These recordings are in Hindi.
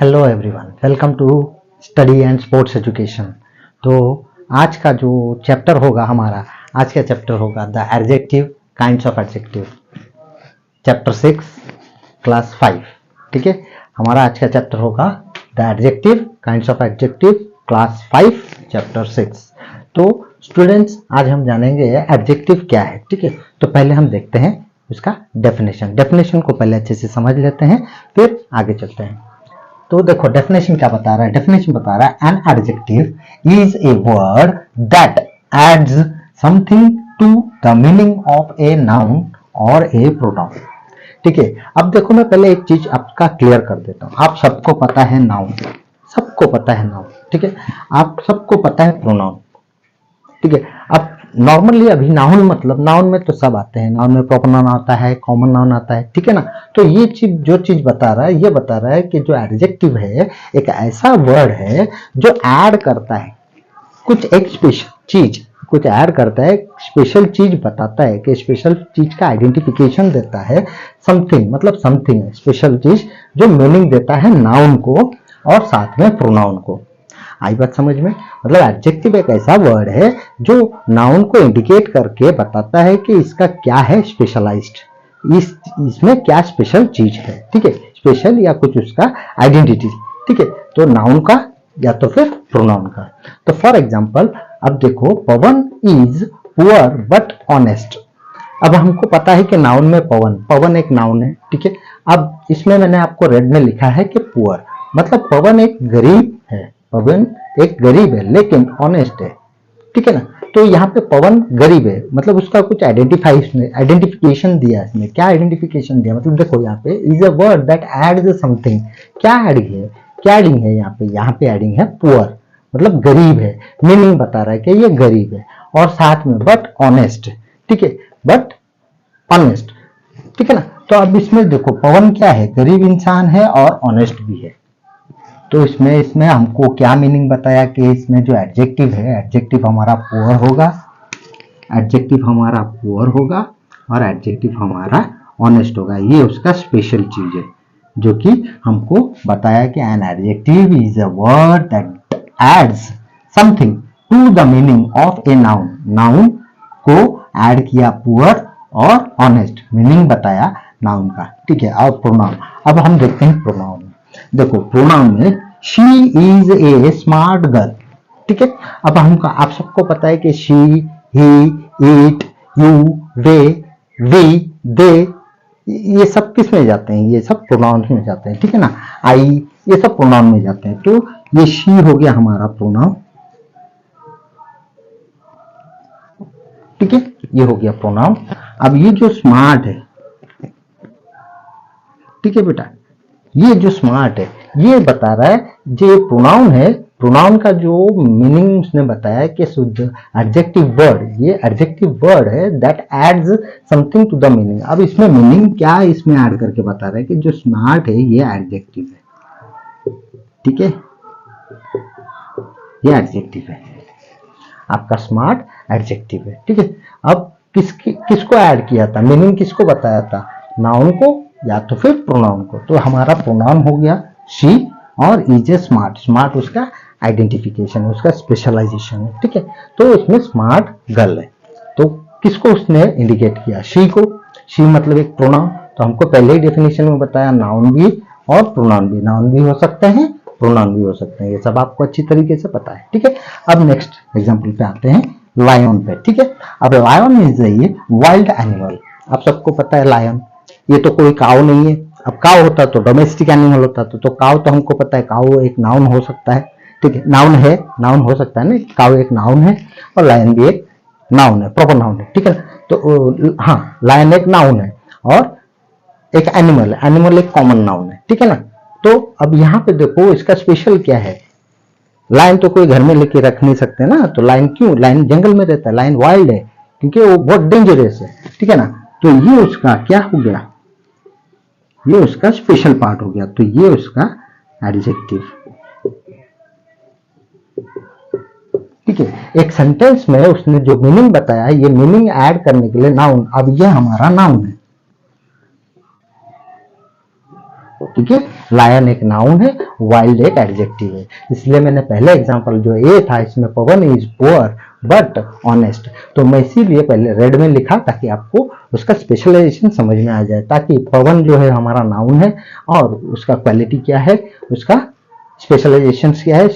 Hello everyone, welcome to study and sports education. तो आज का जो चैप्टर होगा हमारा, आज का चैप्टर होगा the adjective kinds of adjective, chapter 6 class 5। ठीक है, हमारा आज का चैप्टर होगा the adjective kinds of adjective class 5 chapter 6। तो स्टूडेंट्स, आज हम जानेंगे एडजेक्टिव क्या है। ठीक है, तो पहले हम देखते हैं उसका डेफिनेशन को पहले अच्छे से समझ लेते हैं, फिर आगे चलते हैं। तो देखो डेफिनेशन क्या बता रहा है। डेफिनेशन बता रहा है an adjective is a word that adds something to the meaning of a noun और ए प्रोनाउन। ठीक है, अब देखो मैं पहले एक चीज आपका क्लियर कर देता हूं। आप सबको पता है नाउन, सबको पता है नाउन। ठीक है, आप सबको पता है प्रोनाउन। ठीक है, अब नॉर्मली अभी नाउन मतलब नाउन में तो सब आते हैं। नाउन में प्रॉपर नाउन आता है, कॉमन नाउन आता है। ठीक है ना, तो ये चीज जो चीज बता रहा है, ये बता रहा है कि जो एडजेक्टिव है एक ऐसा वर्ड है जो ऐड करता है कुछ एक स्पेशल चीज, कुछ ऐड करता है, स्पेशल चीज बताता है कि स्पेशल चीज का आइडेंटिफिकेशन देता है। समथिंग मतलब समथिंग स्पेशल चीज जो मीनिंग देता है नाउन को और साथ में प्रोनाउन को। आई बात समझ में? मतलब एडजेक्टिव एक ऐसा वर्ड है जो नाउन को इंडिकेट करके बताता है कि इसका क्या है स्पेशलाइज्ड, इसमें क्या स्पेशल चीज है। ठीक है, स्पेशल या कुछ उसका आइडेंटिटी। ठीक है, तो नाउन का या तो फिर प्रोनाउन का। तो फॉर एग्जांपल अब देखो, पवन इज पुअर बट ऑनेस्ट। अब हमको पता है कि नाउन में पवन एक नाउन है। ठीक है, अब इसमें मैंने आपको रेड में लिखा है कि पुअर मतलब पवन एक गरीब है। पवन एक गरीब है लेकिन ऑनेस्ट है। ठीक है ना, तो यहाँ पे पवन गरीब है मतलब उसका कुछ आइडेंटिफिकेशन दिया। इसमें क्या आइडेंटिफिकेशन दिया मतलब देखो यहाँ पे is a word that adds something. क्या एडिंग है, क्या एडिंग है यहाँ पे एडिंग है पुअर मतलब गरीब है। मीनिंग बता रहा है कि ये गरीब है और साथ में बट ऑनेस्ट। ठीक है, बट ऑनेस्ट। ठीक है ना, तो अब इसमें देखो पवन क्या है, गरीब इंसान है और ऑनेस्ट भी है। तो इसमें हमको क्या मीनिंग बताया कि इसमें जो एडजेक्टिव है, एडजेक्टिव हमारा पुअर होगा, एडजेक्टिव हमारा पुअर होगा और एडजेक्टिव हमारा ऑनेस्ट होगा। ये उसका स्पेशल चीज है जो कि हमको बताया कि an adjective is a word that adds something to the meaning of a noun. Noun को ऐड किया पुअर और ऑनेस्ट, मीनिंग बताया नाउन का। ठीक है, और प्रोनाउन अब हम देखते हैं प्रोनाउन। देखो प्रोनाउन में she is a smart girl. ठीक है, अब हमको आप सबको पता है कि शी, ही, इट, यू, वे, वी, दे, ये सब किस में जाते हैं, ये सब प्रोनाउन में जाते हैं। ठीक है ना, आई, ये सब प्रोनाउन में जाते हैं। तो ये शी हो गया हमारा प्रोनाउन। ठीक है, ये हो गया प्रोनाउन। अब ये जो स्मार्ट है, ठीक है बेटा, ये जो स्मार्ट है ये बता रहा है जो प्रोनाउन है, प्रोनाउन का जो मीनिंग उसने बताया कि शुद्ध एडजेक्टिव वर्ड, ये एडजेक्टिव वर्ड है that adds something to the meaning. अब इसमें मीनिंग क्या है इसमें ऐड करके बता रहा है कि जो स्मार्ट है ये एडजेक्टिव है। ठीक है, ये एडजेक्टिव है, आपका स्मार्ट एडजेक्टिव है। ठीक है, अब किसको ऐड किया था, मीनिंग किसको बताया था, नाउन को या तो फिर प्रोनाउन को। तो हमारा प्रोनाउन हो गया शी और इज ए स्मार्ट। स्मार्ट उसका आइडेंटिफिकेशन, उसका स्पेशलाइजेशन है। ठीक है, तो इसमें स्मार्ट गर्ल है। तो किसको उसने इंडिकेट किया, शी को। शी मतलब एक प्रोनाउन, तो हमको पहले ही डेफिनेशन में बताया नाउन भी और प्रोनाउन भी। नाउन भी हो सकते हैं, प्रोनाउन भी हो सकते हैं, ये सब आपको अच्छी तरीके से पता है। ठीक है, अब नेक्स्ट एग्जाम्पल पे आते हैं, लायन पे। ठीक है, अब lion is a wild animal. आप सबको पता है लायन, ये तो कोई काऊ नहीं है। अब काऊ होता तो डोमेस्टिक एनिमल होता तो काऊ तो हमको पता है काऊ एक नाउन हो सकता है। ठीक है, नाउन है, नाउन हो सकता है ना, काऊ एक नाउन है और लायन भी एक नाउन है, प्रॉपर नाउन है। ठीक है, तो हाँ, लायन एक नाउन है और एक एनिमल, एनिमल एक कॉमन नाउन है। ठीक है ना, तो अब यहाँ पे देखो इसका स्पेशल क्या है। लायन तो कोई घर में लेके रख नहीं सकते ना, तो लायन क्यों, लायन जंगल में रहता है, लायन वाइल्ड है क्योंकि वो बहुत डेंजरस है। ठीक है ना, तो ये उसका क्या हो गया, ये उसका स्पेशल पार्ट हो गया। तो ये उसका एडजेक्टिव। ठीक है, एक सेंटेंस में उसने जो मीनिंग बताया, ये मीनिंग ऐड करने के लिए नाउन, अब ये हमारा नाउन है। ठीक है, लायन एक नाउन है, वाइल्ड एक एडजेक्टिव है। इसलिए मैंने पहले एग्जांपल जो ए था इसमें पवन इज पुअर बट ऑनेस्ट, तो मैं इसीलिए पहले रेड में लिखा ताकि आपको उसका स्पेशलाइजेशन समझ में आ जाए, ताकि पवन जो है हमारा नाउन है और उसका क्वालिटी क्या है, उसका स्पेशलाइजेशन क्या है,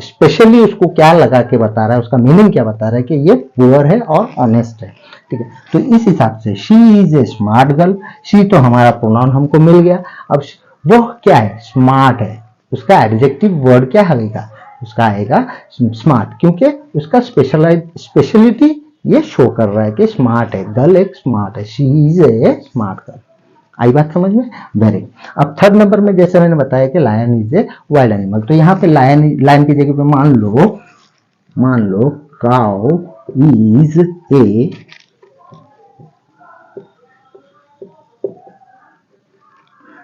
स्पेशली उसको क्या लगा के बता रहा है, उसका मीनिंग क्या बता रहा है कि ये पुअर है और ऑनेस्ट है। ठीक है, तो इस हिसाब से she is a smart girl, she तो हमारा प्रोनाउन हमको मिल गया। अब वो क्या है, स्मार्ट है, उसका एडजेक्टिव वर्ड क्या आएगा, उसका आएगा स्मार्ट, क्योंकि उसका स्पेशलिटी ये शो कर रहा है कि स्मार्ट है, गर्ल एक स्मार्ट है, she is a smart girl. आई बात समझ में, वेरी। अब थर्ड नंबर में जैसे मैंने बताया कि lion is a wild animal, तो यहाँ पे लायन की जगह पे मान लो cow is a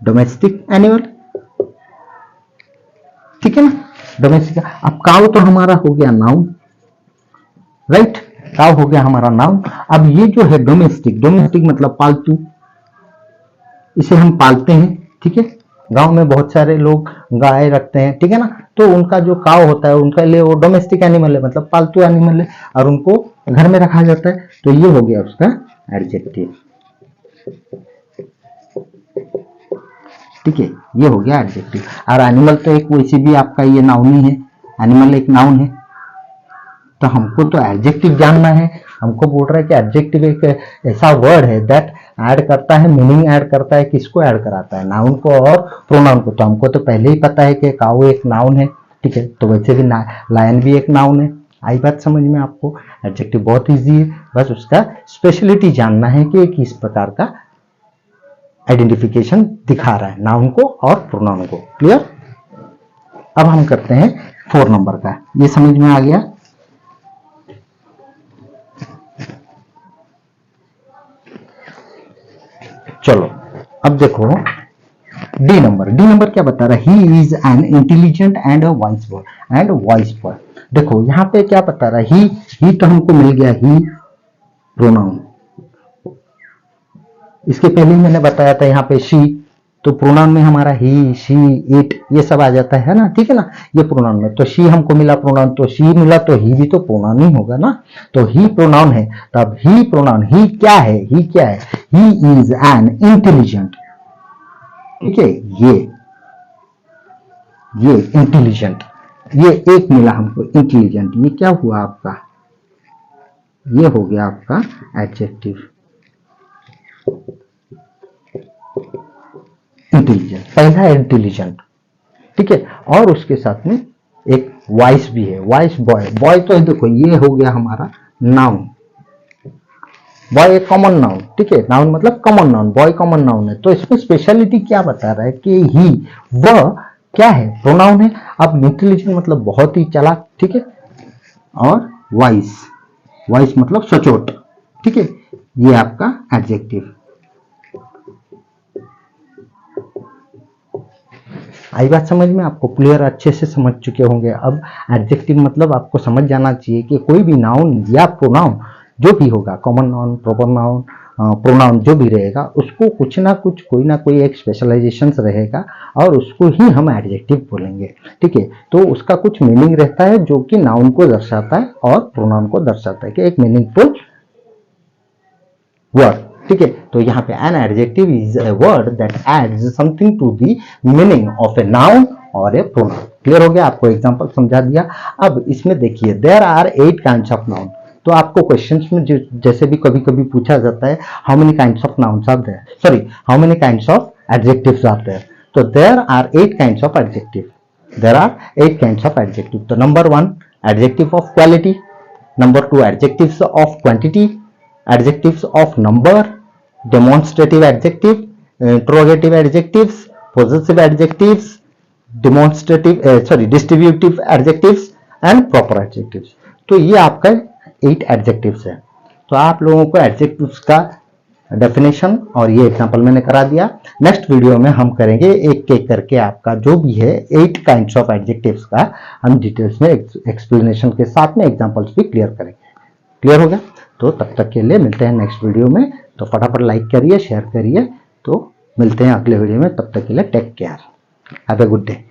domestic animal, ठीक है ना, डोमेस्टिक। अब काउ तो हमारा हो गया नाउन, राइट, काउ हो गया हमारा नाउन। अब ये जो है डोमेस्टिक मतलब पालतू, इसे हम पालते हैं, ठीक है। गांव में बहुत सारे लोग गाय रखते हैं, ठीक है ना, तो उनका जो काव होता है उनके लिए वो डोमेस्टिक एनिमल है, मतलब पालतू एनिमल है, और उनको घर में रखा जाता है, तो ये हो गया उसका एडजेक्टिव, ठीक है, ये हो गया एडजेक्टिव। और एनिमल तो एक वैसे भी आपका ये नाउन ही है, एनिमल एक नाउन है, तो हमको तो एडजेक्टिव जानना है। हमको बोल रहा है कि एडजेक्टिव एक ऐसा वर्ड है दैट ऐड करता है, मीनिंग ऐड करता है, किसको ऐड कराता है, नाउन को और प्रोनाउन को। तो हमको तो पहले ही पता है कि काऊ एक नाउन है, ठीक है, तो वैसे भी लायन भी एक नाउन है। आई बात समझ में आपको, एडजेक्टिव बहुत इजी है, बस उसका स्पेशलिटी जानना है कि किस प्रकार का आइडेंटिफिकेशन दिखा रहा है नाउन को और प्रोनाउन को। क्लियर। अब हम करते हैं 4 नंबर का, ये समझ में आ गया। चलो अब देखो डी नंबर क्या बता रहा है, he is an intelligent and voice boy. देखो यहाँ पे क्या बता रहा है, ही तो हमको मिल गया, ही प्रोनाउन, इसके पहले ही मैंने बताया था यहाँ पे शी, तो प्रोनाउन में हमारा ही, शी, इट ये सब आ जाता है ना, ठीक है ना, ये प्रोनाउन में। तो शी हमको मिला प्रोनाउन, तो शी मिला तो ही भी तो प्रोनाउन ही होगा ना, तो ही प्रोनाउन है, तब ही प्रोनाउन, ही क्या है, ही इज एन इंटेलिजेंट, ठीक है, ये इंटेलिजेंट, ये एक मिला हमको इंटेलिजेंट, ये क्या हुआ आपका, ये हो गया आपका एडजेक्टिव इंटेलिजेंट, पहला इंटेलिजेंट, ठीक है। और उसके साथ में एक वॉइस भी है, वॉइस बॉय, बॉय तो देखो ये हो गया हमारा नाउन, बॉय एक कॉमन नाउन, ठीक है, नाउन मतलब common noun, boy common noun है, तो इसमें स्पेशलिटी क्या बता रहा है कि ही, वह क्या है, प्रोनाउन है। अब इंटेलिजेंट मतलब बहुत ही चालाक, ठीक है, और वॉइस मतलब सचोट, ठीक है, ये आपका एडजेक्टिव। आई बात समझ में आपको, क्लियर, अच्छे से समझ चुके होंगे। अब एडजेक्टिव मतलब आपको समझ जाना चाहिए कि कोई भी नाउन या प्रोनाउन जो भी होगा, common noun, proper noun, pronoun जो भी रहेगा, उसको कुछ ना कुछ, कोई ना कोई एक स्पेशलाइजेशन रहेगा और उसको ही हम एडजेक्टिव बोलेंगे, ठीक है। तो उसका कुछ मीनिंग रहता है जो कि नाउन को दर्शाता है और प्रोनाउन को दर्शाता है, कि एक मीनिंगफुल वर्ड, ठीक है। तो यहाँ पे an adjective is a word that adds something to the meaning of a noun और ए प्रोनाउन। क्लियर हो गया, आपको एग्जांपल समझा दिया। अब इसमें देखिए, there are 8 kinds of noun. तो आपको क्वेश्चंस में जैसे भी कभी कभी पूछा जाता है, how many kinds of nouns are there, sorry, how many kinds of adjectives are there, तो there are 8 kinds of adjective, there are 8 kinds of adjective. तो number 1 adjective of quality, number 2 adjectives of quantity, adjectives of number, demonstrative adjective, interrogative adjectives, possessive adjectives, distributive adjectives and proper adjectives। तो ये आपका 8 adjectives है। तो आप लोगों को adjectives का डेफिनेशन और ये एग्जांपल मैंने करा दिया। नेक्स्ट वीडियो में हम करेंगे एक एक करके आपका जो भी है 8 काइंड्स ऑफ एडजेक्टिव्स का हम डिटेल्स में एक्सप्लेनेशन के साथ में एग्जांपल्स भी क्लियर करेंगे। क्लियर हो गया? तो तब तक के लिए मिलते हैं नेक्स्ट वीडियो में। तो फटाफट लाइक करिए, शेयर करिए, तो मिलते हैं अगले वीडियो में, तब तक के लिए take care, have a good day.